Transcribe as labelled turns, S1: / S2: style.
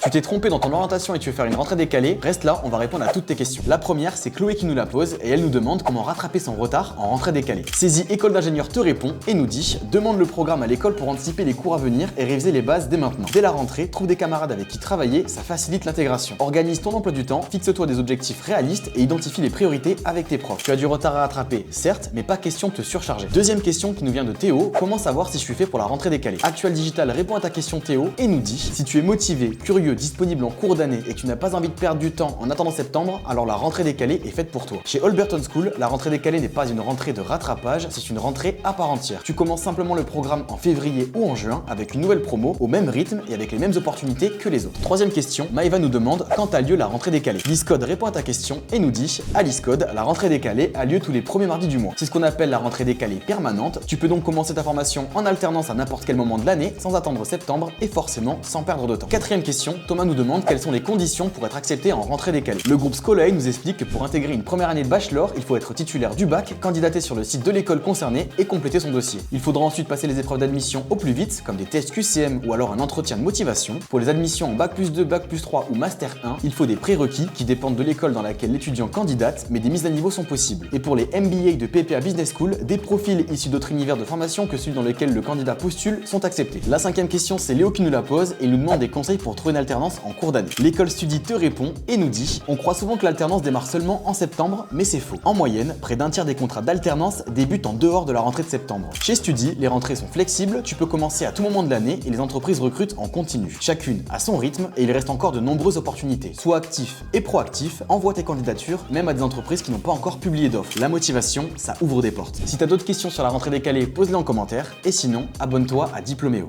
S1: Tu t'es trompé dans ton orientation et tu veux faire une rentrée décalée? Reste là, on va répondre à toutes tes questions. La première, c'est Chloé qui nous la pose et elle nous demande comment rattraper son retard en rentrée décalée. Saisie École d'ingénieur te répond et nous dit: demande le programme à l'école pour anticiper les cours à venir et réviser les bases dès maintenant. Dès la rentrée, trouve des camarades avec qui travailler, ça facilite l'intégration. Organise ton emploi du temps, fixe-toi des objectifs réalistes et identifie les priorités avec tes profs. Tu as du retard à rattraper, certes, mais pas question de te surcharger. Deuxième question qui nous vient de Théo: comment savoir si je suis fait pour la rentrée décalée? Actual Digital répond à ta question Théo et nous dit: si tu es motivé, curieux, disponible en cours d'année et que tu n'as pas envie de perdre du temps en attendant septembre, alors la rentrée décalée est faite pour toi. Chez Holberton School, la rentrée décalée n'est pas une rentrée de rattrapage, c'est une rentrée à part entière. Tu commences simplement le programme en février ou en juin avec une nouvelle promo, au même rythme et avec les mêmes opportunités que les autres. Troisième question, Maëva nous demande quand a lieu la rentrée décalée. Liscode répond à ta question et nous dit: à Liscode, la rentrée décalée a lieu tous les premiers mardis du mois. C'est ce qu'on appelle la rentrée décalée permanente. Tu peux donc commencer ta formation en alternance à n'importe quel moment de l'année sans attendre septembre et forcément sans perdre de temps. Quatrième question, Thomas nous demande quelles sont les conditions pour être accepté en rentrée décalée. Le groupe Scolae nous explique que pour intégrer une première année de bachelor, il faut être titulaire du bac, candidater sur le site de l'école concernée et compléter son dossier. Il faudra ensuite passer les épreuves d'admission au plus vite, comme des tests QCM ou alors un entretien de motivation. Pour les admissions en bac+2, bac+3 ou master 1, il faut des prérequis qui dépendent de l'école dans laquelle l'étudiant candidate, mais des mises à niveau sont possibles. Et pour les MBA de PPA Business School, des profils issus d'autres univers de formation que celui dans lequel le candidat postule sont acceptés. La cinquième question, c'est Léo qui nous la pose et il nous demande des conseils pour trouver une alternance en cours d'année. L'école Studi te répond et nous dit: on croit souvent que l'alternance démarre seulement en septembre, mais c'est faux. En moyenne, près d'un tiers des contrats d'alternance débutent en dehors de la rentrée de septembre. Chez Studi, les rentrées sont flexibles, tu peux commencer à tout moment de l'année et les entreprises recrutent en continu. Chacune à son rythme et il reste encore de nombreuses opportunités. Sois actif et proactif, envoie tes candidatures, même à des entreprises qui n'ont pas encore publié d'offres. La motivation, ça ouvre des portes. Si tu as d'autres questions sur la rentrée décalée, pose-les en commentaire et sinon, abonne-toi à Diplôméo.